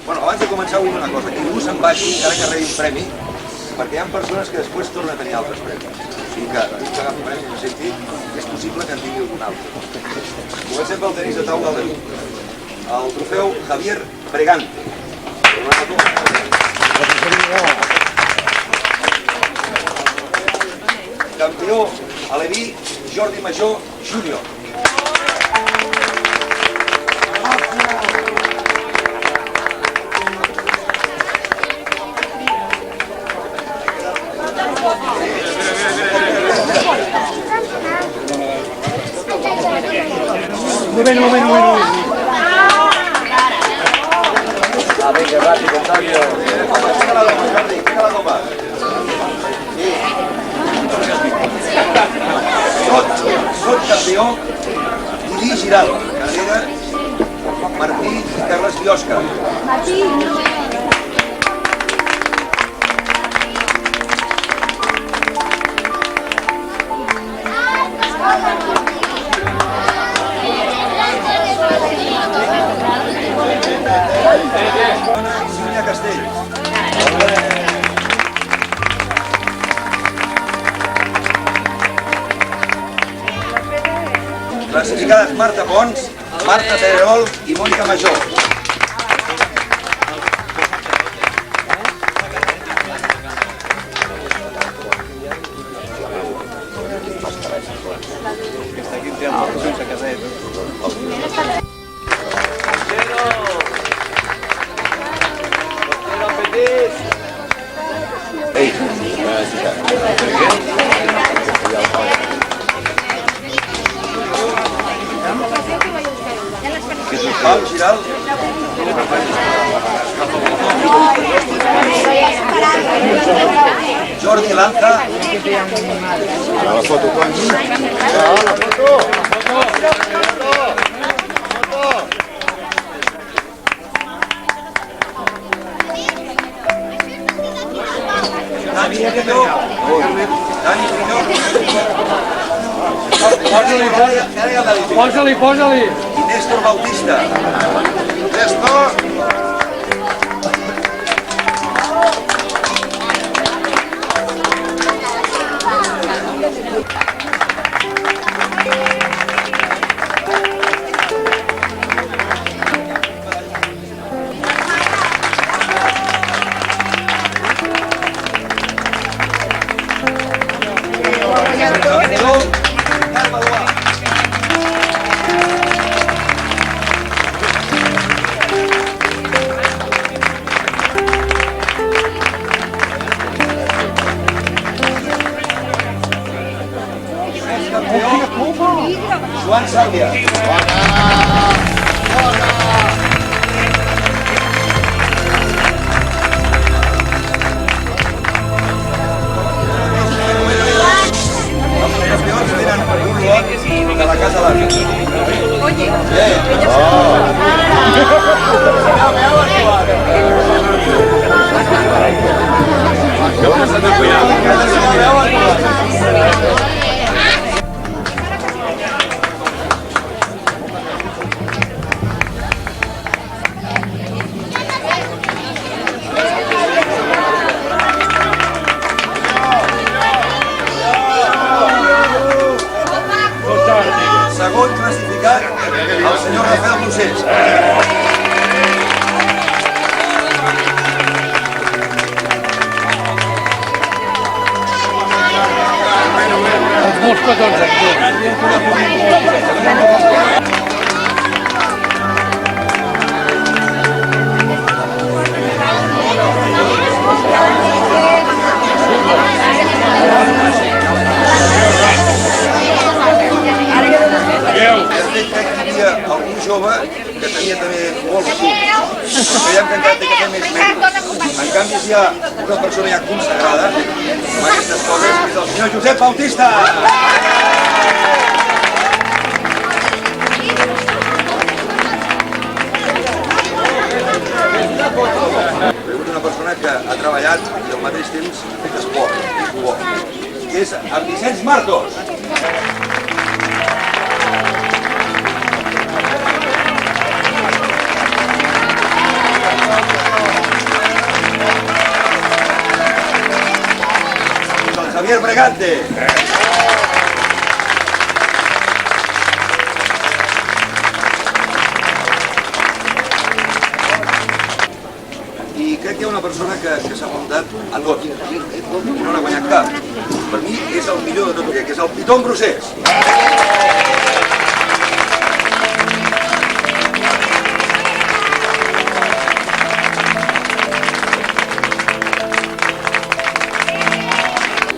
Bueno, abans de començar vull dir una cosa, que ningú se'n vagi encara que rebi un premi, perquè hi ha persones que després tornen a tenir altres premis. O sigui que dic que agafi un premi en el sentit, és possible que en tingui algun altre. Comencem pel tenis de taula de el trofeu Javier Bregante. Campió aleví Jordi Major Júnior. Un moment. Vinga, ràpid, Antonio. Fica la goma, Jordi, fica la goma. Sot campió, Lili Giral, Carrera, Martí i Carles Biosca. Sínia Castells. Classificades Marta Pons, Marta Pedrerol i Mònica Major. Pau Giral. Jordi Lanza. La foto, Toni. La foto. Dani Frinyó. Posa-li. I Néstor Bautista. Néstor. Joan Sàlvia. Els campions tenen un lot de la Casa d'Àrquia. Segon classificat, el senyor Rafael Lucés. Els molts petons, algun jove que tenia també molt suc. Creiem que encara té que fer més mèrit. En canvi, si hi ha una persona ja consagrada amb aquestes coses, és el senyor Josep Bautista. És una persona que ha treballat i al mateix temps ha fet esport, i futbol, que és en Vicenç Martos. Elegante. I crec que hi ha una persona que s'ha apuntat a tot i no n'ha guanyat cap. Per mi és el millor de tot aquest, que és el Piton Procés.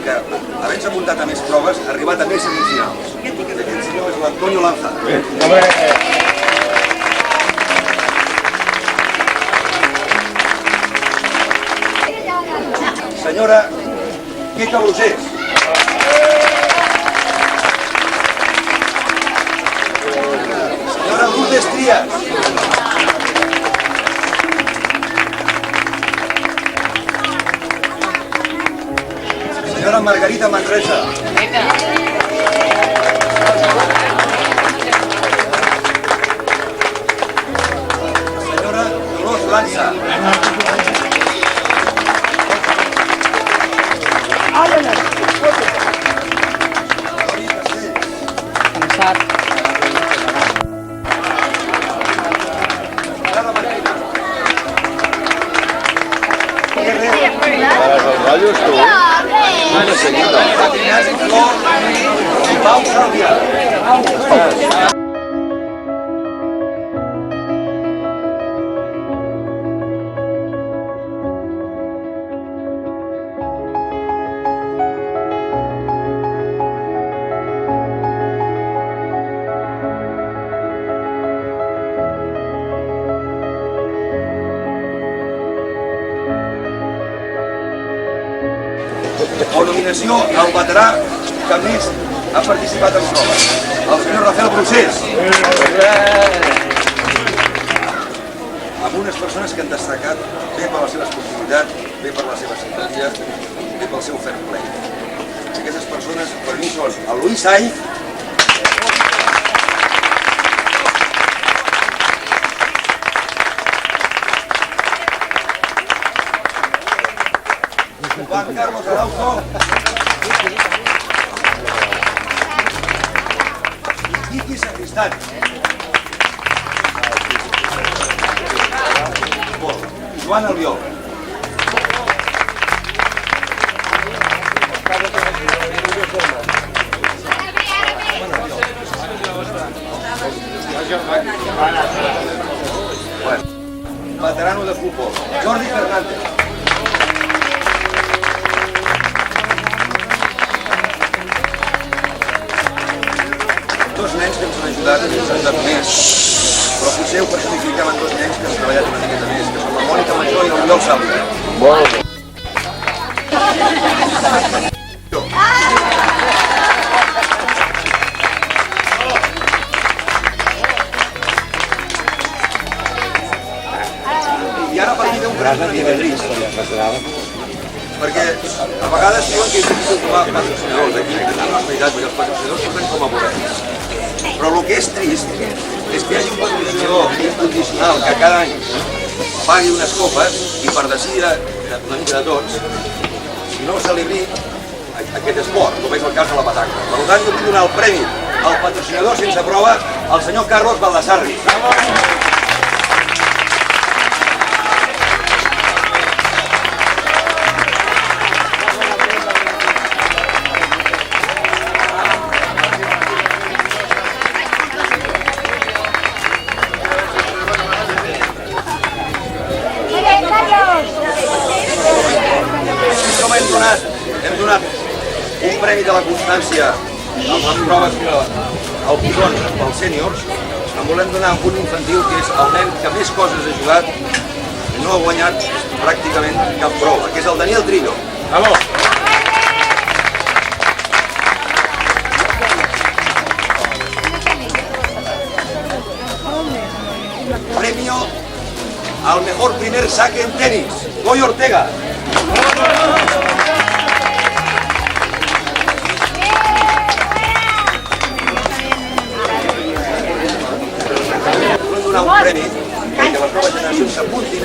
Que, havent-se apuntat a més proves, ha arribat a més semifinals. Aquest senyor és l'Antonio Lanza. Senyora Quica Brusés. Senyora Lourdes Trias. Senyora Margarita Manresa. Senyora Dolors Lanza. Pau Sàlvia. O nominació al veterà que més ha participat en proves, el senyor Rafael Brusés. Amb unes persones que han destacat bé per la seva esportivitat, bé per la seva simpatia, bé pel seu fair play. Aquestes persones per mi són el Luis Sainz, Juan Carlos Araujo i Quiqui Sacristán. Joan Albiol. Veterano de futbol, Jordi Fernández. Dos nens que ens han ajudat, ens han ajudat més, però potser ho personifiquem en dos nens que han treballat una miqueta més, que són la Mònica Major i l'Oriol Sàlvia. Molt bé. I ara per mi ve un gran dia trist. Perquè a vegades diuen que és difícil trobar patrocinadors aquí, que tenen la veritat, perquè els patrocinadors surten com a borrets. Però el que és trist és que hi hagi un patrocinador incondicional que cada any pagui unes copes i per decidir una mica de tots no celebri aquest esport, com és el cas de la petaca. Per tant, jo vull donar el premi al patrocinador sense prova, al senyor Carlos Baldassarri. Hem donat un premi de la constància amb les proves al Piton pels sèniors. En volem donar un infantil que és el nen que més coses ha ajudat i no ha guanyat pràcticament cap prova, que és el Daniel Trillo. Bravo! Premio al mejor primer saque en tenis, Goy Ortega. Volem donar un premi que les noves generacions s'apuntin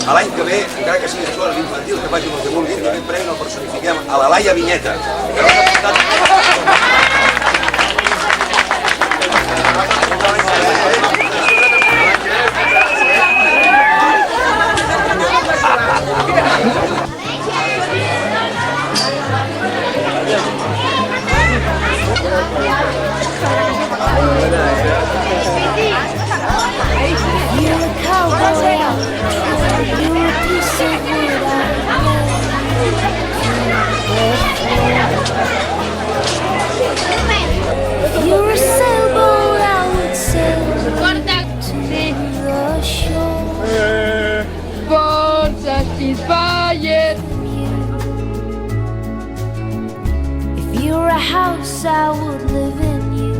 a l'any que ve, encara que sigui escoles infantils, que facin el que vulguin, i aquest premi el personifiquem a la Laia Vinyeta, que no s'ha apuntat. You're a sailboat, I would sail to the shore. Forza inspired. If you're a house, I would live in you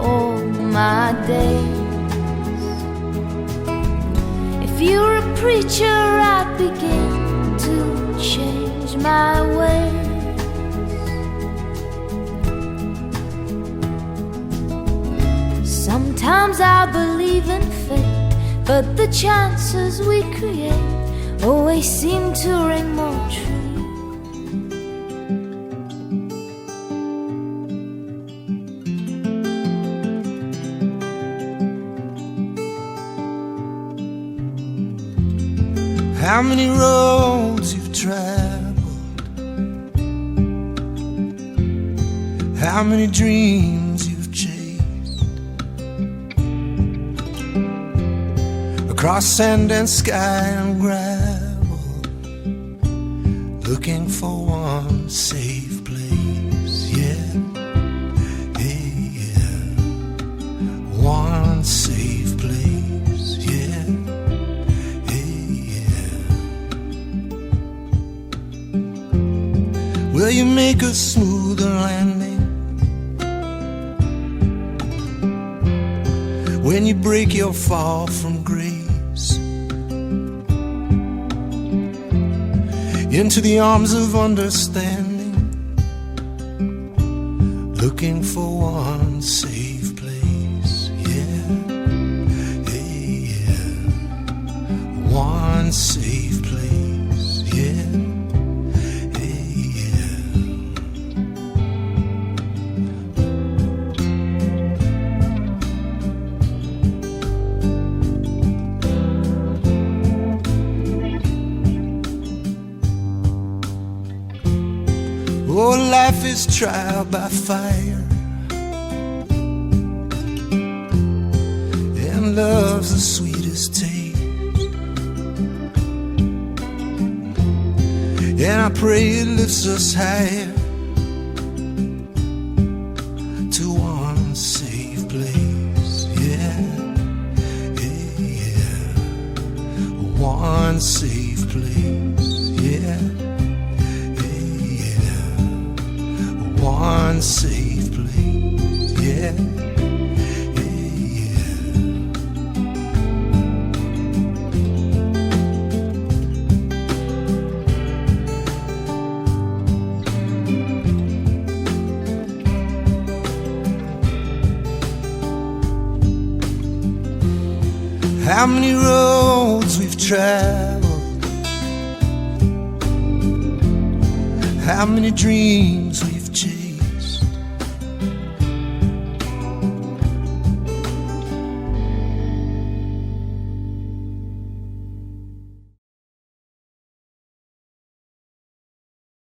all my days. If you're a preacher, I'd begin to change my ways. Sometimes I believe in fate, but the chances we create always seem to ring more true. How many roads you've traveled, how many dreams you've chased, across sand and sky and gravel, looking for one safe place, yeah, yeah, one safe place, yeah. Will you make a smoother landing when you break your fall from grace into the arms of understanding, looking for one safe place, yeah, yeah, one safe place, yeah. Oh, life is trial by fire, and love's the sweetest taste. And I pray it lifts us higher to one safe place, yeah, yeah, one safe place, yeah. One safe place, yeah, yeah. How many roads we've traveled, how many dreams we've